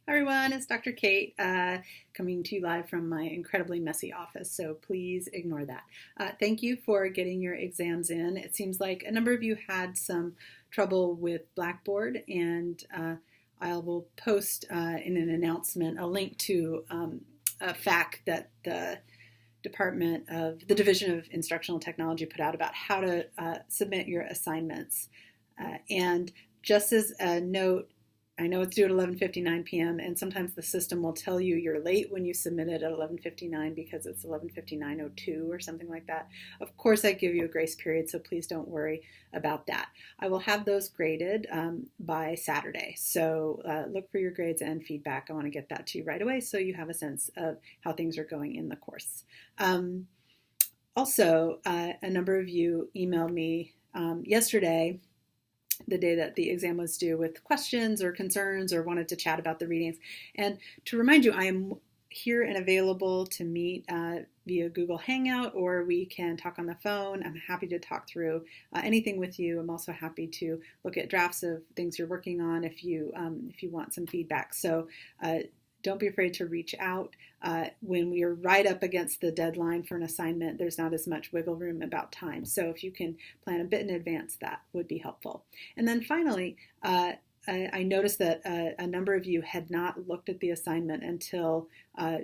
Hi everyone, it's Dr. Kate coming to you live from my incredibly messy office, so please ignore that. Thank you for getting your exams in. It seems like a number of you had some trouble with Blackboard, and I will post in an announcement a link to a FAQ that the Division of Instructional Technology put out about how to submit your assignments. And just as a note, I know it's due at 11:59 p.m. and sometimes the system will tell you you're late when you submit it at 11:59 because it's 11:59:02 or something like that. Of course, I give you a grace period, so please don't worry about that. I will have those graded by Saturday, so look for your grades and feedback. I want to get that to you right away so you have a sense of how things are going in the course. Also, a number of you emailed me yesterday, the day that the exam was due, with questions or concerns or wanted to chat about the readings. And to remind you, I am here and available to meet via Google Hangout, or we can talk on the phone. I'm happy to talk through anything with you. I'm also happy to look at drafts of things you're working on if you want some feedback. So don't be afraid to reach out. When we are right up against the deadline for an assignment, there's not as much wiggle room about time. So if you can plan a bit in advance, that would be helpful. And then finally, I noticed that a number of you had not looked at the assignment until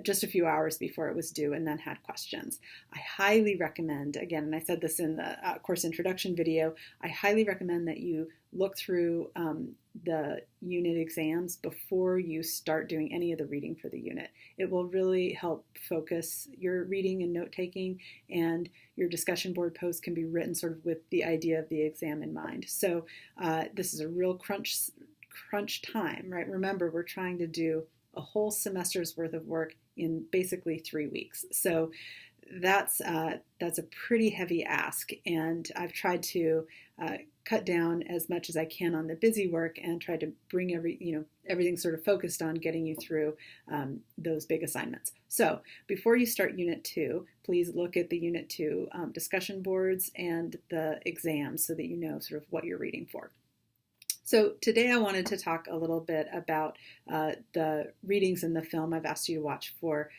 just a few hours before it was due and then had questions. I highly recommend, again, and I said this in the course introduction video, I highly recommend that you look through the unit exams before you start doing any of the reading for the unit. It will really help focus your reading and note-taking, and your discussion board posts can be written sort of with the idea of the exam in mind. So this is a real crunch time, right? Remember, we're trying to do a whole semester's worth of work in basically 3 weeks. So that's a pretty heavy ask, and I've tried to cut down as much as I can on the busy work and try to bring everything sort of focused on getting you through those big assignments. So before you start Unit 2, please look at the Unit 2 discussion boards and the exams so that you know sort of what you're reading for. So today I wanted to talk a little bit about the readings in the film I've asked you to watch for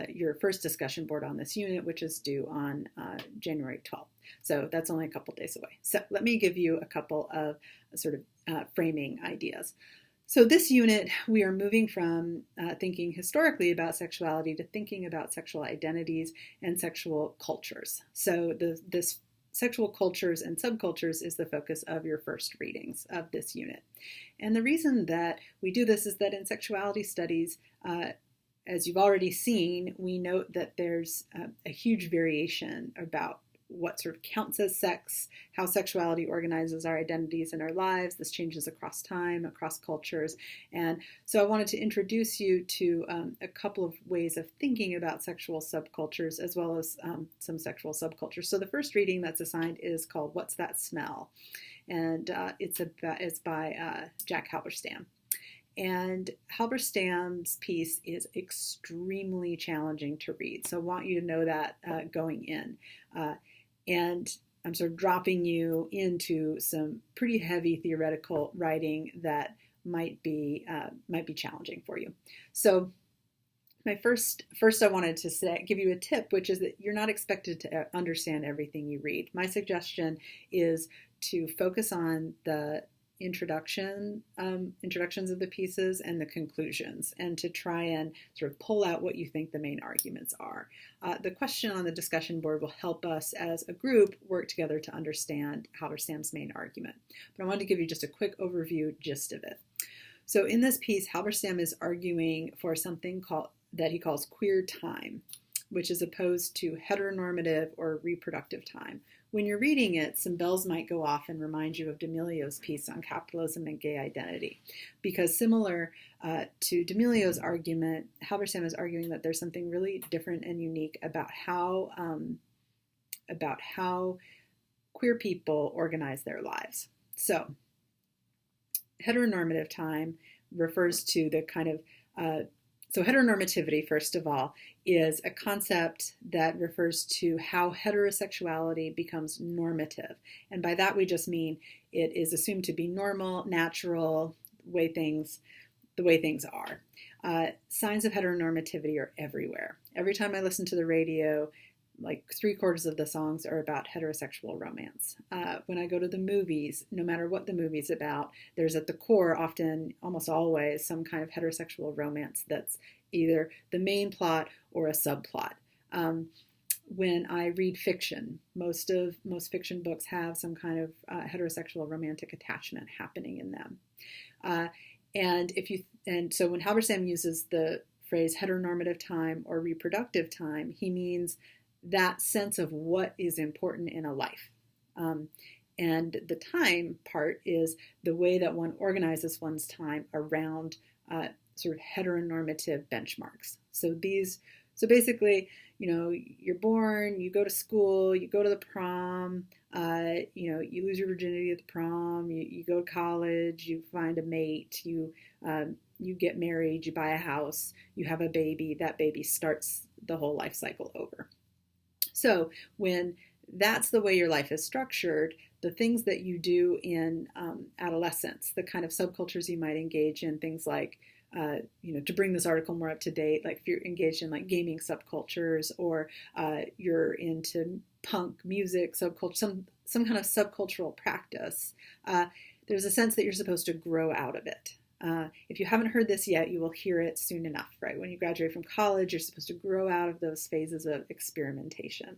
your first discussion board on this unit, which is due on January 12th. So that's only a couple days away. So let me give you a couple of sort of framing ideas. So this unit, we are moving from thinking historically about sexuality to thinking about sexual identities and sexual cultures. So this sexual cultures and subcultures is the focus of your first readings of this unit. And the reason that we do this is that in sexuality studies, as you've already seen, we note that there's a huge variation about what sort of counts as sex, how sexuality organizes our identities in our lives. This changes across time, across cultures. And so I wanted to introduce you to a couple of ways of thinking about sexual subcultures as well as some sexual subcultures. So the first reading that's assigned is called What's That Smell? And it's by Jack Halberstam. And Halberstam's piece is extremely challenging to read. So I want you to know that going in. And I'm sort of dropping you into some pretty heavy theoretical writing that might be challenging for you. So my first I wanted to give you a tip, which is that you're not expected to understand everything you read. My suggestion is to focus on the introductions of the pieces and the conclusions, and to try and sort of pull out what you think the main arguments are. The question on the discussion board will help us as a group work together to understand Halberstam's main argument. But I wanted to give you just a quick overview gist of it. So in this piece, Halberstam is arguing for something that he calls queer time, which is opposed to heteronormative or reproductive time. When you're reading it, some bells might go off and remind you of D'Amelio's piece on capitalism and gay identity, because similar to D'Amelio's argument, Halberstam is arguing that there's something really different and unique about how queer people organize their lives. So heteronormative time refers to the kind of So heteronormativity, first of all, is a concept that refers to how heterosexuality becomes normative. And by that we just mean it is assumed to be normal, natural, the way things are. Signs of heteronormativity are everywhere. Every time I listen to the radio, like 3/4 of the songs are about heterosexual romance. When I go to the movies, no matter what the movie's about, there's at the core often, almost always, some kind of heterosexual romance that's either the main plot or a subplot. When I read fiction, most fiction books have some kind of heterosexual romantic attachment happening in them. And so when Halberstam uses the phrase heteronormative time or reproductive time, he means that sense of what is important in a life. And the time part is the way that one organizes one's time around sort of heteronormative benchmarks. So basically, you're born, you go to school, you go to the prom, you lose your virginity at the prom, you go to college, you find a mate, you get married, you buy a house, you have a baby, that baby starts the whole life cycle over. So when that's the way your life is structured, the things that you do in adolescence, the kind of subcultures you might engage in, things like, to bring this article more up to date, like if you're engaged in like gaming subcultures, or you're into punk music subculture, some kind of subcultural practice, there's a sense that you're supposed to grow out of it. If you haven't heard this yet, you will hear it soon enough, right? When you graduate from college, you're supposed to grow out of those phases of experimentation.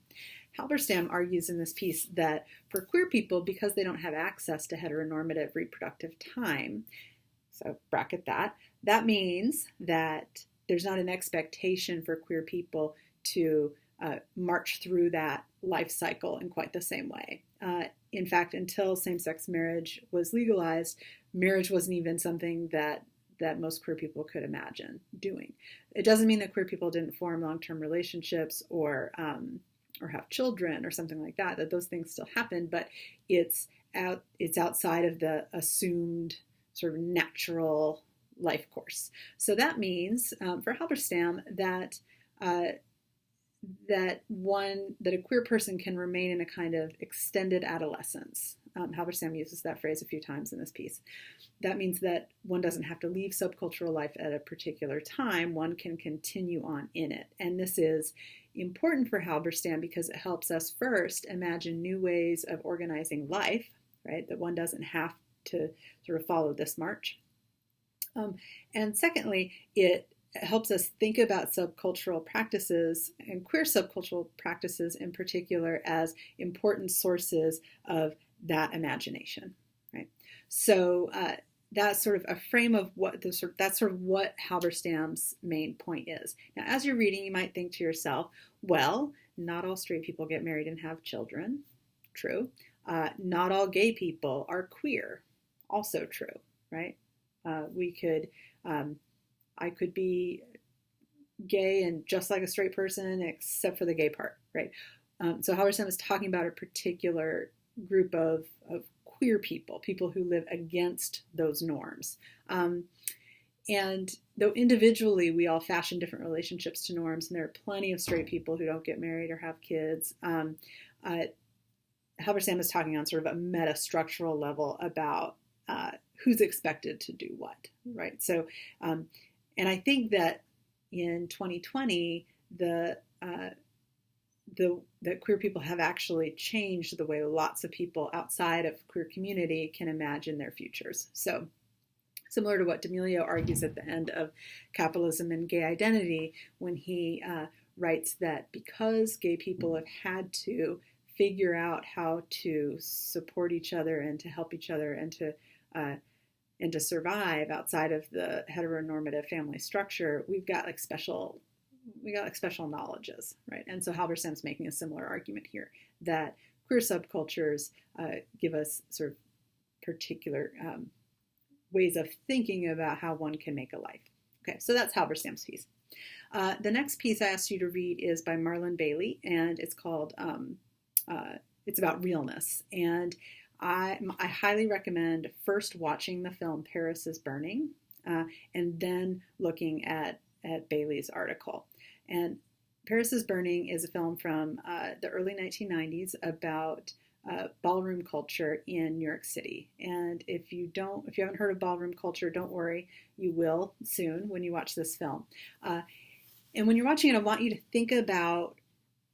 Halberstam argues in this piece that for queer people, because they don't have access to heteronormative reproductive time, so bracket that means that there's not an expectation for queer people to march through that life cycle in quite the same way. In fact, until same-sex marriage was legalized, marriage wasn't even something that most queer people could imagine doing. It doesn't mean that queer people didn't form long-term relationships or have children or something like that those things still happen, but it's outside of the assumed sort of natural life course. So that means for Halberstam that a queer person can remain in a kind of extended adolescence. Halberstam uses that phrase a few times in this piece. That means that one doesn't have to leave subcultural life at a particular time. One can continue on in it. And this is important for Halberstam because it helps us first imagine new ways of organizing life, right? That one doesn't have to sort of follow this march. And secondly, it helps us think about subcultural practices and queer subcultural practices in particular as important sources of that imagination, right? So that's sort of a frame of that's sort of what Halberstam's main point is. Now, as you're reading, you might think to yourself, well, not all straight people get married and have children. True. Not all gay people are queer. Also true, right? I could be gay and just like a straight person, except for the gay part, right? So Halberstam is talking about a particular group of queer people who live against those norms. And though individually we all fashion different relationships to norms, and there are plenty of straight people who don't get married or have kids, Halberstam is talking on sort of a meta-structural level about who's expected to do what, right? So, and I think that in 2020, that queer people have actually changed the way lots of people outside of queer community can imagine their futures. So, similar to what D'Amelio argues at the end of Capitalism and Gay Identity, when he writes that because gay people have had to figure out how to support each other and to help each other and to survive outside of the heteronormative family structure, we've got like special knowledges, right? And so Halberstam's making a similar argument here that queer subcultures give us sort of particular ways of thinking about how one can make a life. Okay, so that's Halberstam's piece. The next piece I asked you to read is by Marlon Bailey, and it's called it's about realness. And I highly recommend first watching the film Paris is Burning and then looking at Bailey's article. And Paris is Burning is a film from the early 1990s about ballroom culture in New York City. And if you haven't heard of ballroom culture, don't worry, you will soon when you watch this film. And when you're watching it, I want you to think about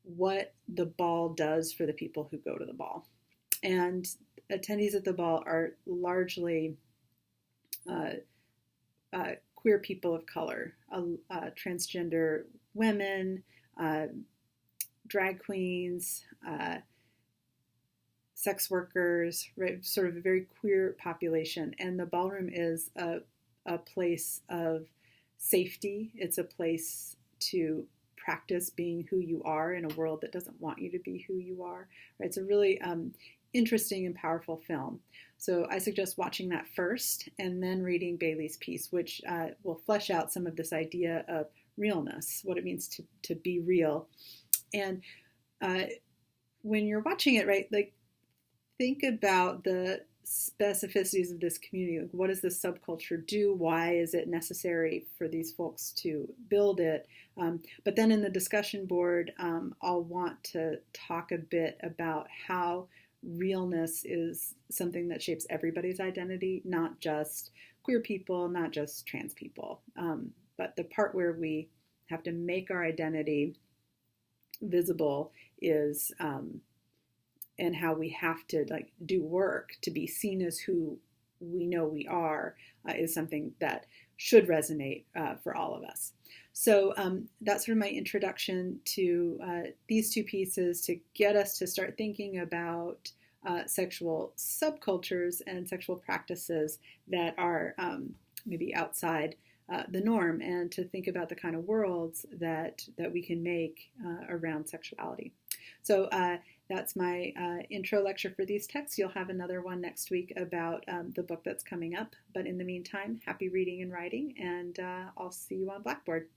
what the ball does for the people who go to the ball. And attendees at the ball are largely queer people of color, transgender women, drag queens, sex workers, right? Sort of a very queer population. And the ballroom is a place of safety. It's a place to practice being who you are in a world that doesn't want you to be who you are. Right? It's a really interesting and powerful film. So I suggest watching that first and then reading Bailey's piece, which will flesh out some of this idea of realness, what it means to be real. And when you're watching it, right, like think about the specificities of this community. Like, what does this subculture do? Why is it necessary for these folks to build it? But then in the discussion board, I'll want to talk a bit about how realness is something that shapes everybody's identity, not just queer people, not just trans people, but the part where we have to make our identity visible is, and how we have to like do work to be seen as who we know we are, is something that should resonate for all of us. So that's sort of my introduction to these two pieces to get us to start thinking about sexual subcultures and sexual practices that are maybe outside the norm, and to think about the kind of worlds that we can make around sexuality. So that's my intro lecture for these texts. You'll have another one next week about the book that's coming up. But in the meantime, happy reading and writing, and I'll see you on Blackboard.